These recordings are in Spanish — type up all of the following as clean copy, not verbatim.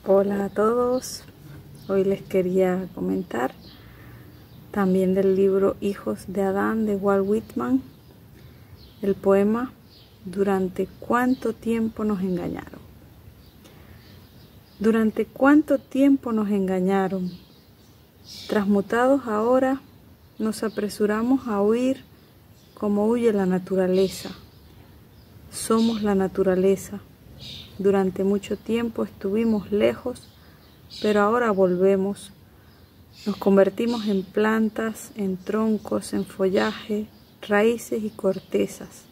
Hola a todos, hoy les quería comentar también del libro Hijos de Adán de Walt Whitman, el poema ¿Durante cuánto tiempo nos engañaron? ¿Durante cuánto tiempo nos engañaron? Transmutados ahora, nos apresuramos a huir como huye la naturaleza. Somos la naturaleza. Durante mucho tiempo estuvimos lejos, pero ahora volvemos. Nos convertimos en plantas, en troncos, en follaje, raíces y cortezas.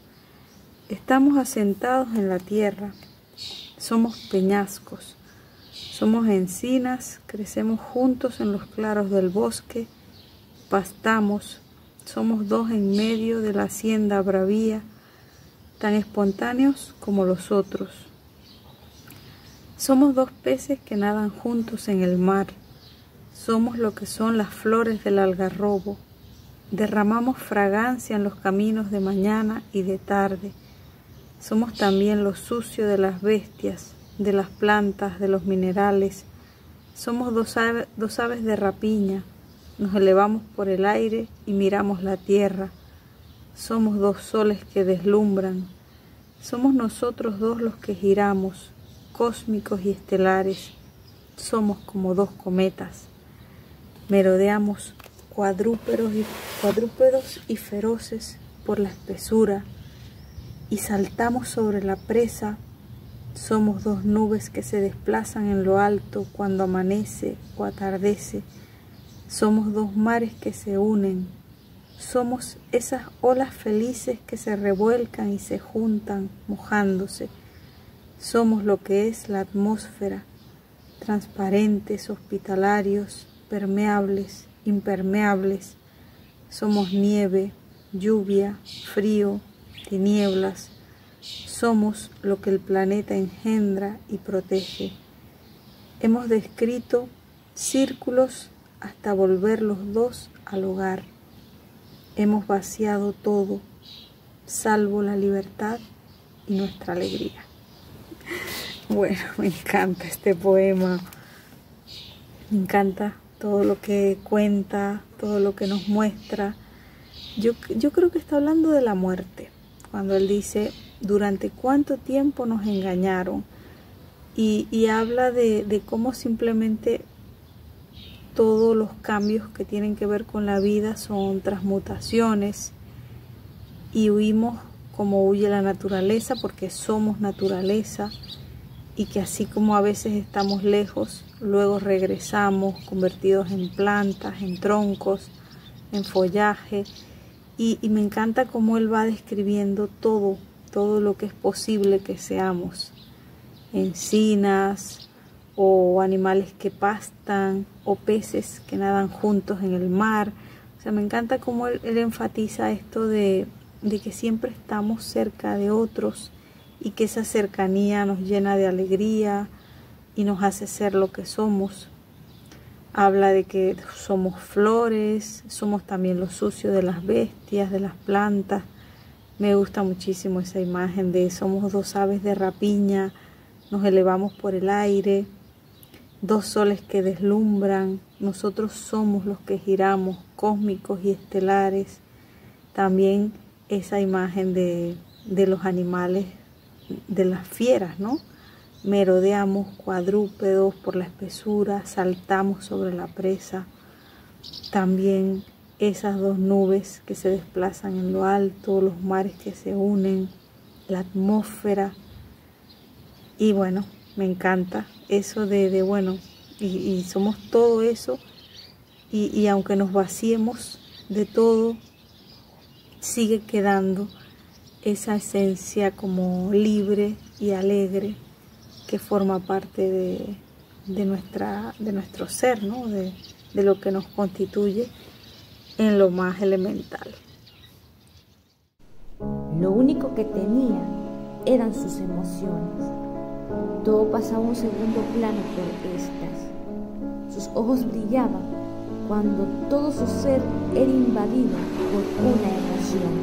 Estamos asentados en la tierra. Somos peñascos. Somos encinas, crecemos juntos en los claros del bosque, pastamos, somos dos en medio de la hacienda bravía, tan espontáneos como los otros. Somos dos peces que nadan juntos en el mar, somos lo que son las flores del algarrobo, derramamos fragancia en los caminos de mañana y de tarde, somos también lo sucio de las bestias, de las plantas, de los minerales, somos dos aves de rapiña, nos elevamos por el aire y miramos la tierra, somos dos soles que deslumbran, somos nosotros dos los que giramos, cósmicos y estelares, somos como dos cometas, merodeamos cuadrúpedos y feroces por la espesura y saltamos sobre la presa. Somos dos nubes que se desplazan en lo alto cuando amanece o atardece. Somos dos mares que se unen. Somos esas olas felices que se revuelcan y se juntan, mojándose. Somos lo que es la atmósfera, transparentes, hospitalarios, permeables, impermeables. Somos nieve, lluvia, frío, tinieblas. Somos lo que el planeta engendra y protege. Hemos descrito círculos hasta volver los dos al hogar. Hemos vaciado todo, salvo la libertad y nuestra alegría. Bueno, me encanta este poema. Me encanta todo lo que cuenta, todo lo que nos muestra. Yo creo que está hablando de la muerte, cuando él dice durante cuánto tiempo nos engañaron, y habla de cómo simplemente todos los cambios que tienen que ver con la vida son transmutaciones y huimos como huye la naturaleza, porque somos naturaleza, y que así como a veces estamos lejos, luego regresamos convertidos en plantas, en troncos, en follaje, y me encanta cómo él va describiendo todo lo que es posible que seamos, encinas o animales que pastan o peces que nadan juntos en el mar. O sea, me encanta cómo él enfatiza esto de que siempre estamos cerca de otros y que esa cercanía nos llena de alegría y nos hace ser lo que somos. Habla de que somos flores, somos también lo sucio de las bestias, de las plantas. Me gusta muchísimo esa imagen de somos dos aves de rapiña, nos elevamos por el aire, dos soles que deslumbran, nosotros somos los que giramos, cósmicos y estelares. También esa imagen de los animales, de las fieras, ¿no? Merodeamos cuadrúpedos por la espesura, saltamos sobre la presa. También esas dos nubes que se desplazan en lo alto, los mares que se unen, la atmósfera. Y bueno, me encanta eso bueno, y somos todo eso, y aunque nos vaciemos de todo, sigue quedando esa esencia como libre y alegre que forma parte de nuestro ser, ¿no? De lo que nos constituye en lo más elemental. Lo único que tenía eran sus emociones. Todo pasaba a un segundo plano por estas. Sus ojos brillaban cuando todo su ser era invadido por una emoción.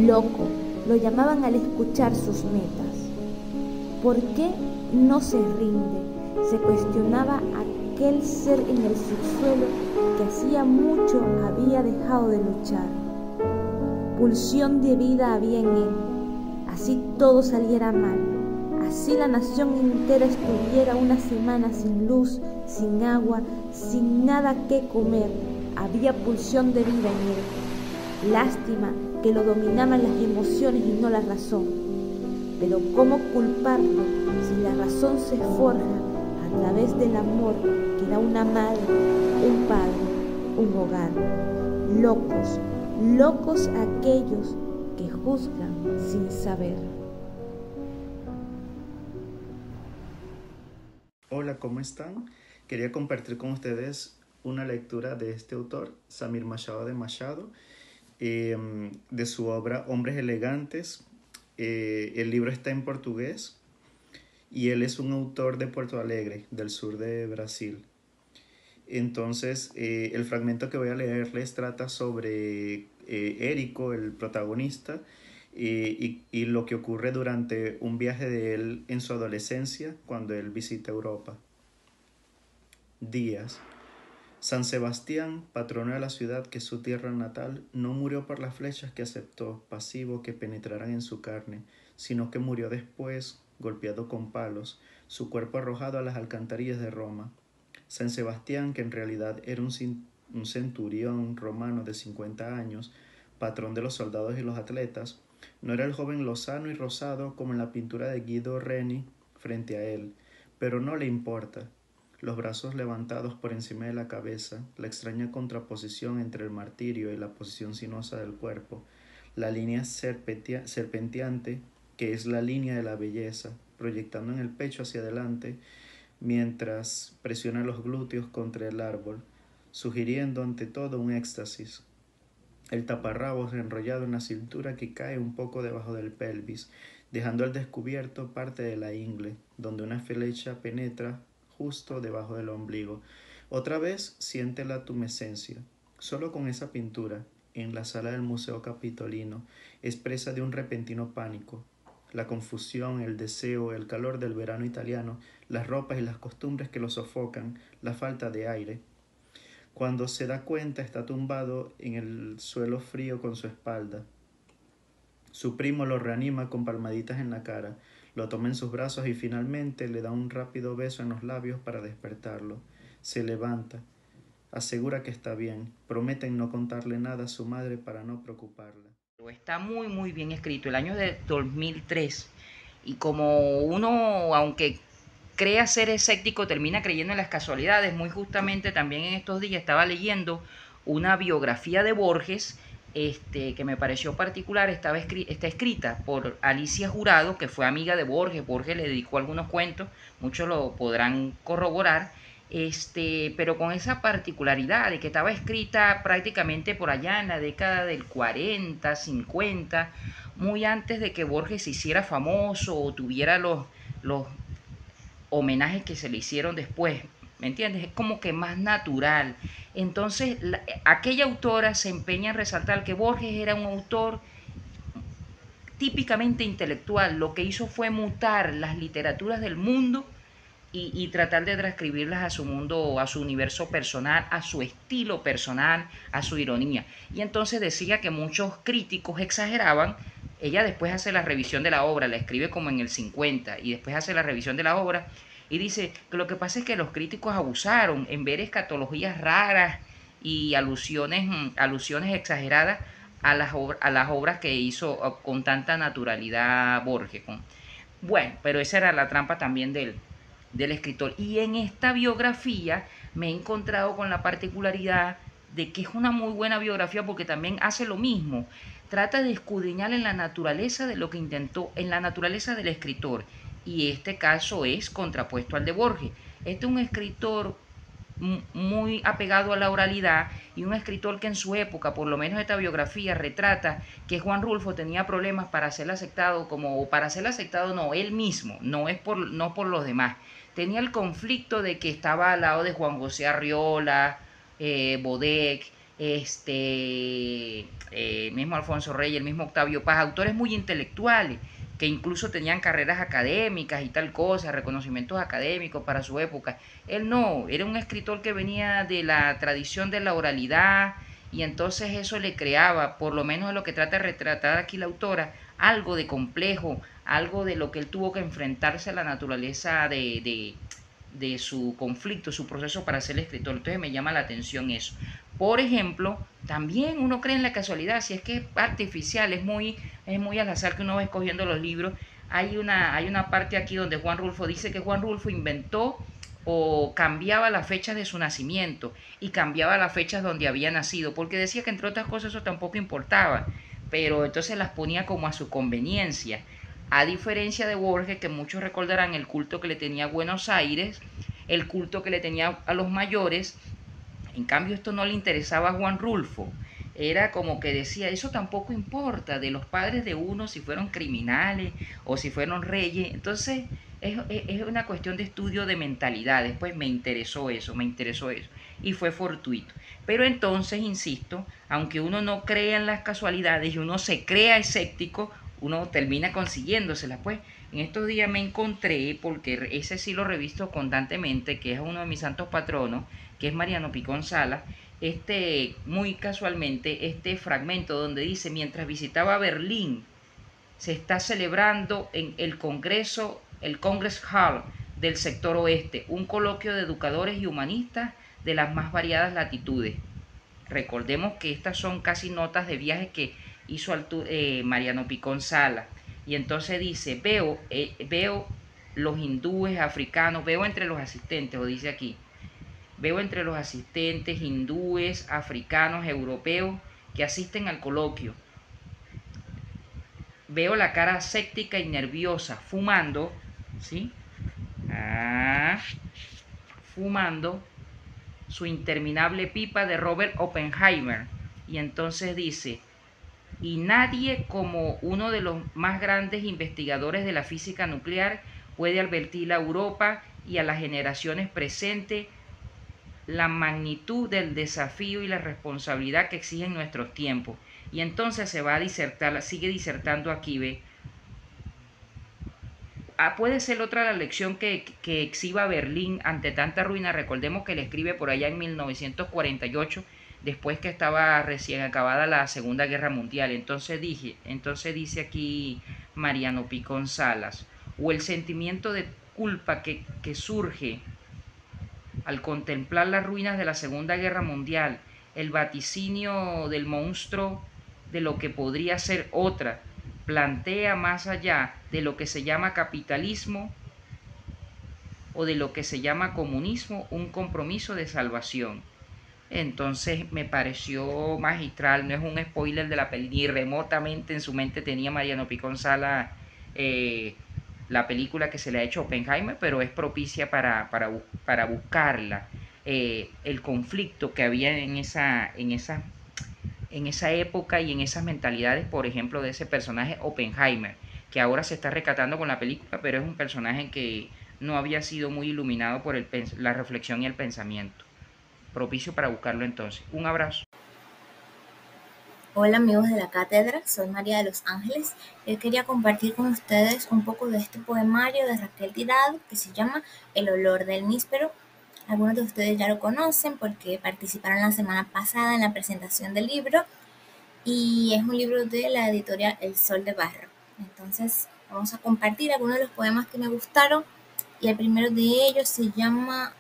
Loco, lo llamaban al escuchar sus metas. ¿Por qué no se rinde se cuestionaba aquel ser en el subsuelo que hacía mucho había dejado de luchar. Pulsión de vida había en él, así todo saliera mal, así la nación entera estuviera una semana sin luz, sin agua, sin nada que comer, había pulsión de vida en él. Lástima que lo dominaban las emociones y no la razón. Pero ¿cómo culparlo si la razón se forja a través del amor que da una madre, un padre, un hogar? Locos, locos aquellos que juzgan sin saber. Hola, ¿cómo están? Quería compartir con ustedes una lectura de este autor, Samir Machado de Machado, de su obra Hombres Elegantes. El libro está en portugués y él es un autor de Porto Alegre, del sur de Brasil. Entonces, el fragmento que voy a leerles trata sobre Érico, el protagonista, y lo que ocurre durante un viaje de él en su adolescencia cuando él visita Europa. Días. San Sebastián, patrono de la ciudad que es su tierra natal, no murió por las flechas que aceptó, pasivo que penetraran en su carne, sino que murió después, golpeado con palos, su cuerpo arrojado a las alcantarillas de Roma. San Sebastián, que en realidad era un centurión romano de 50 años, patrón de los soldados y los atletas, no era el joven lozano y rosado como en la pintura de Guido Reni frente a él, pero no le importa. Los brazos levantados por encima de la cabeza, la extraña contraposición entre el martirio y la posición sinuosa del cuerpo, la línea serpenteante, que es la línea de la belleza, proyectando en el pecho hacia adelante, mientras presiona los glúteos contra el árbol, sugiriendo ante todo un éxtasis. El taparrabos enrollado en la cintura que cae un poco debajo del pelvis, dejando al descubierto parte de la ingle, donde una flecha penetra justo debajo del ombligo. Otra vez siente la tumescencia. Solo con esa pintura, en la sala del Museo Capitolino, es presa de un repentino pánico. La confusión, el deseo, el calor del verano italiano, las ropas y las costumbres que lo sofocan, la falta de aire. Cuando se da cuenta, está tumbado en el suelo frío con su espalda. Su primo lo reanima con palmaditas en la cara, lo toma en sus brazos y finalmente le da un rápido beso en los labios para despertarlo. Se levanta, asegura que está bien, prometen no contarle nada a su madre para no preocuparla. Está muy bien escrito, el año de 2003, y como uno, aunque crea ser escéptico, termina creyendo en las casualidades. Muy justamente también en estos días estaba leyendo una biografía de Borges, que me pareció particular. Está escrita por Alicia Jurado, que fue amiga de Borges. Borges le dedicó algunos cuentos, muchos lo podrán corroborar, pero con esa particularidad de que estaba escrita prácticamente por allá en la década del 40, 50, muy antes de que Borges se hiciera famoso o tuviera los homenajes que se le hicieron después, ¿me entiendes? Es como que más natural. Entonces, aquella autora se empeña en resaltar que Borges era un autor típicamente intelectual. Lo que hizo fue mutar las literaturas del mundo y tratar de transcribirlas a su mundo, a su universo personal, a su estilo personal, a su ironía. Y entonces decía que muchos críticos exageraban. Ella después hace la revisión de la obra, la escribe como en el 50, y después hace la revisión de la obra y dice que lo que pasa es que los críticos abusaron en ver escatologías raras y alusiones exageradas a las obras que hizo con tanta naturalidad Borges. Bueno, pero esa era la trampa también del escritor. Y en esta biografía me he encontrado con la particularidad de que es una muy buena biografía porque también hace lo mismo. Trata de escudriñar en la naturaleza de lo que intentó, en la naturaleza del escritor. Y este caso es contrapuesto al de Borges. Este es un escritor muy apegado a la oralidad y un escritor que en su época, por lo menos esta biografía retrata que Juan Rulfo tenía problemas para ser aceptado no, él mismo, no por los demás. Tenía el conflicto de que estaba al lado de Juan José Arriola, Bodec, mismo Alfonso Reyes, el mismo Octavio Paz, autores muy intelectuales que incluso tenían carreras académicas y tal cosa, reconocimientos académicos para su época. Él no, era un escritor que venía de la tradición de la oralidad, y entonces eso le creaba, por lo menos en lo que trata de retratar aquí la autora, algo de complejo, algo de lo que él tuvo que enfrentarse a la naturaleza de su conflicto, su proceso para ser escritor. Entonces me llama la atención eso. Por ejemplo, también uno cree en la casualidad, si es que es artificial, es muy al azar que uno va escogiendo los libros. Hay una parte aquí donde Juan Rulfo dice que Juan Rulfo inventó o cambiaba las fechas de su nacimiento y cambiaba las fechas donde había nacido, porque decía que entre otras cosas eso tampoco importaba, pero entonces las ponía como a su conveniencia. A diferencia de Borges, que muchos recordarán el culto que le tenía a Buenos Aires, el culto que le tenía a los mayores. En cambio, esto no le interesaba a Juan Rulfo. Era como que decía, eso tampoco importa, de los padres de uno, si fueron criminales o si fueron reyes. Entonces, es una cuestión de estudio de mentalidades. Pues me interesó eso. Y fue fortuito. Pero entonces, insisto, aunque uno no crea en las casualidades y uno se crea escéptico, uno termina consiguiéndoselas. Pues en estos días me encontré, porque ese sí lo revisto constantemente, que es uno de mis santos patronos, que es Mariano Picón Salas, muy casualmente, este fragmento donde dice, mientras visitaba Berlín, se está celebrando en el Congress Hall del sector oeste, un coloquio de educadores y humanistas de las más variadas latitudes. Recordemos que estas son casi notas de viaje que hizo Mariano Picón Salas. Y entonces dice, veo los hindúes, africanos, veo entre los asistentes, o dice aquí, veo entre los asistentes hindúes, africanos, europeos que asisten al coloquio. Veo la cara séptica y nerviosa, fumando, ¿sí? Fumando su interminable pipa de Robert Oppenheimer. Y entonces dice, y nadie como uno de los más grandes investigadores de la física nuclear puede advertir a Europa y a las generaciones presentes la magnitud del desafío y la responsabilidad que exigen nuestros tiempos. Y entonces se va a disertar, sigue disertando aquí, ve. Puede ser otra la lección que exhiba Berlín ante tanta ruina. Recordemos que le escribe por allá en 1948, después que estaba recién acabada la Segunda Guerra Mundial. Entonces dice aquí Mariano Picón Salas, o el sentimiento de culpa que surge al contemplar las ruinas de la Segunda Guerra Mundial, el vaticinio del monstruo de lo que podría ser otra, plantea más allá de lo que se llama capitalismo o de lo que se llama comunismo un compromiso de salvación. Entonces me pareció magistral, no es un spoiler de la película, ni remotamente en su mente tenía Mariano Picón Salas la película que se le ha hecho a Oppenheimer, pero es propicia para buscarla. El conflicto que había en esa época y en esas mentalidades, por ejemplo, de ese personaje Oppenheimer, que ahora se está rescatando con la película, pero es un personaje que no había sido muy iluminado por la reflexión y el pensamiento. Propicio para buscarlo entonces. Un abrazo. Hola amigos de la cátedra, soy María de los Ángeles. Yo quería compartir con ustedes un poco de este poemario de Raquel Tirado que se llama El olor del níspero. Algunos de ustedes ya lo conocen porque participaron la semana pasada en la presentación del libro y es un libro de la editorial El Sol de Barro. Entonces vamos a compartir algunos de los poemas que me gustaron y el primero de ellos se llama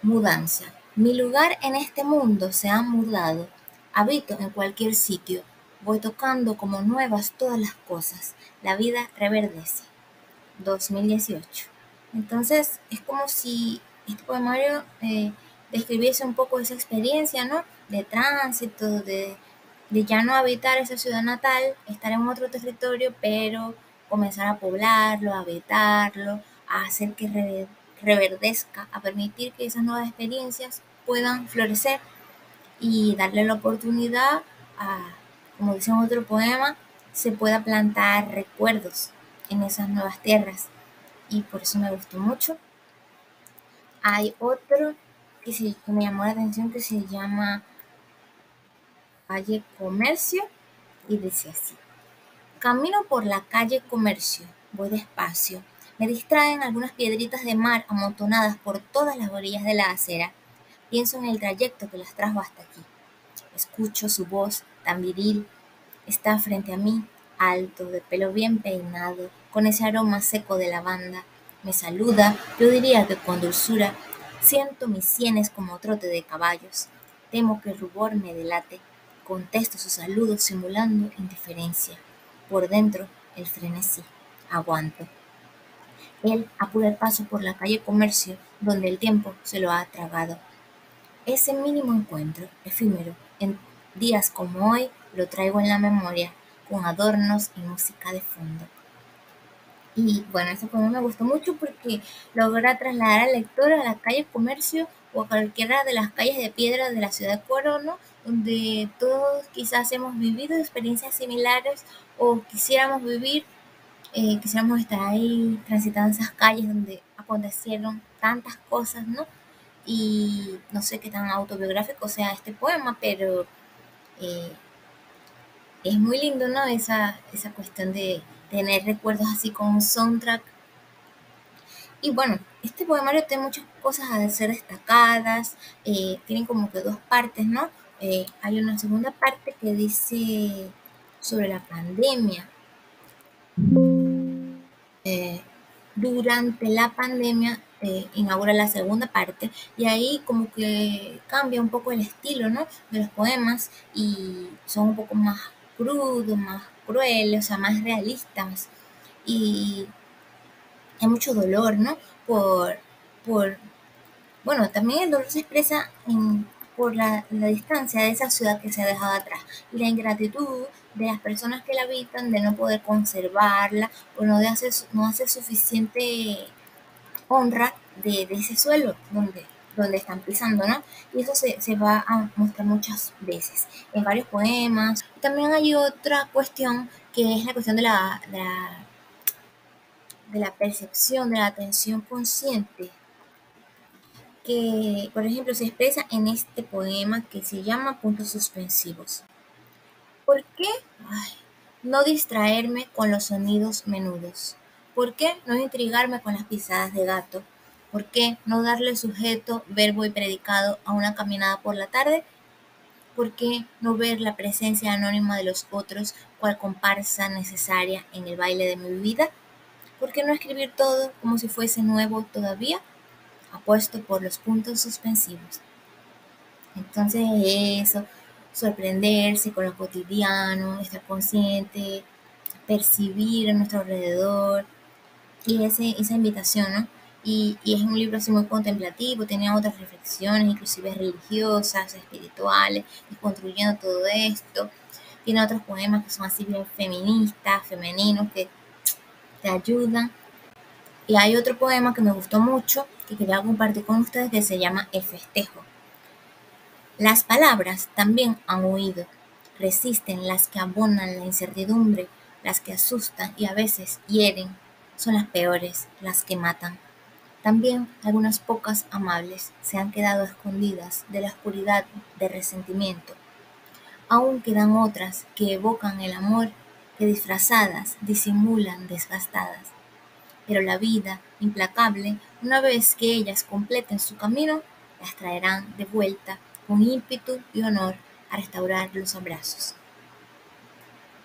Mudanza. Mi lugar en este mundo se ha mudado. Habito en cualquier sitio, voy tocando como nuevas todas las cosas, la vida reverdece. 2018. Entonces es como si este poemario describiese un poco esa experiencia, ¿no? De tránsito, de ya no habitar esa ciudad natal, estar en otro territorio, pero comenzar a poblarlo, a habitarlo, a hacer que reverdezca, a permitir que esas nuevas experiencias puedan florecer y darle la oportunidad a, como dice en otro poema, se pueda plantar recuerdos en esas nuevas tierras y por eso me gustó mucho. Hay otro que me llamó la atención que se llama Calle Comercio y dice así: Camino por la calle Comercio, voy despacio. Me distraen algunas piedritas de mar amontonadas por todas las orillas de la acera. Pienso en el trayecto que las trajo hasta aquí. Escucho su voz tan viril. Está frente a mí, alto, de pelo bien peinado, con ese aroma seco de lavanda. Me saluda, yo diría que con dulzura. Siento mis sienes como trote de caballos. Temo que el rubor me delate. Contesto su saludo simulando indiferencia. Por dentro, el frenesí. Aguanto. Él apura el paso por la calle Comercio, donde el tiempo se lo ha tragado. Ese mínimo encuentro, efímero, en días como hoy, lo traigo en la memoria, con adornos y música de fondo. Y bueno, este poema me gustó mucho porque logra trasladar al lector a la calle Comercio o a cualquiera de las calles de piedra de la ciudad de Corono, donde todos quizás hemos vivido experiencias similares o quisiéramos vivir, quisiéramos estar ahí transitando esas calles donde acontecieron tantas cosas, ¿no? Y no sé qué tan autobiográfico sea este poema, pero eh, es muy lindo, ¿no? Esa cuestión de tener recuerdos así con un soundtrack. Y bueno, este poemario tiene muchas cosas a ser destacadas, tienen como que dos partes, ¿no? Hay una segunda parte que dice sobre la pandemia. Eh, Durante la pandemia inaugura la segunda parte y ahí como que cambia un poco el estilo, ¿no? De los poemas y son un poco más crudos, más crueles, o sea, más realistas y hay mucho dolor, ¿no? Por bueno, también el dolor se expresa por la distancia de esa ciudad que se ha dejado atrás y la ingratitud de las personas que la habitan de no poder conservarla o no hacer suficiente honra de ese suelo donde están pisando, ¿no? Y eso se va a mostrar muchas veces en varios poemas. También hay otra cuestión que es la cuestión de la percepción, de la atención consciente que, por ejemplo, se expresa en este poema que se llama Puntos Suspensivos. ¿Por qué no distraerme con los sonidos menudos? ¿Por qué no intrigarme con las pisadas de gato? ¿Por qué no darle sujeto, verbo y predicado a una caminada por la tarde? ¿Por qué no ver la presencia anónima de los otros cual comparsa necesaria en el baile de mi vida? ¿Por qué no escribir todo como si fuese nuevo todavía? Apuesto por los puntos suspensivos. Entonces eso, sorprenderse con lo cotidiano, estar consciente, percibir a nuestro alrededor y esa invitación, ¿no? Y es un libro así muy contemplativo, tiene otras reflexiones, inclusive religiosas, espirituales, construyendo todo esto. Tiene otros poemas que son así bien feministas, femeninos, que te ayudan. Y hay otro poema que me gustó mucho, que quería compartir con ustedes, que se llama El Festejo. Las palabras también han huido, resisten las que abonan la incertidumbre, las que asustan y a veces hieren, son las peores, las que matan. También algunas pocas amables se han quedado escondidas de la oscuridad de resentimiento. Aún quedan otras que evocan el amor, que disfrazadas disimulan desgastadas. Pero la vida, implacable, una vez que ellas completen su camino, las traerán de vuelta con ímpetu y honor a restaurar los abrazos.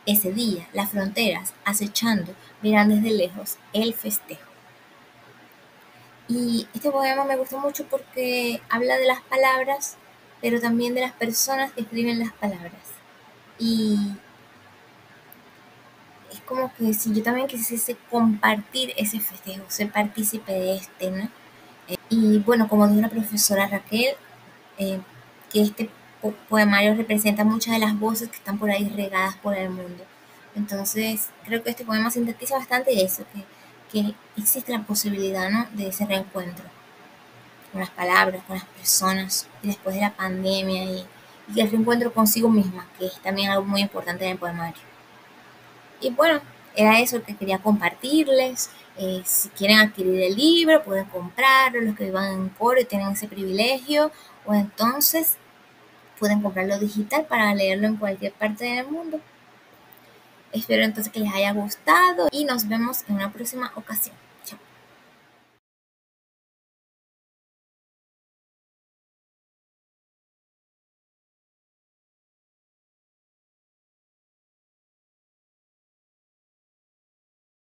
Ese día, las fronteras, acechando, verán desde lejos el festejo. Y este poema me gustó mucho porque habla de las palabras, pero también de las personas que escriben las palabras. Y es como que si yo también quisiese compartir ese festejo, ser partícipe de este, ¿no? Y bueno, como dijo la profesora Raquel, que este poemario representa muchas de las voces que están por ahí regadas por el mundo. Entonces, creo que este poema sintetiza bastante eso, que existe la posibilidad, ¿no?, de ese reencuentro con las palabras, con las personas, y después de la pandemia, y el reencuentro consigo misma, que es también algo muy importante en el poemario. Y bueno, era eso que quería compartirles. Si quieren adquirir el libro, pueden comprarlo, los que vivan en Coro y tienen ese privilegio, o entonces pueden comprarlo digital para leerlo en cualquier parte del mundo. Espero entonces que les haya gustado y nos vemos en una próxima ocasión.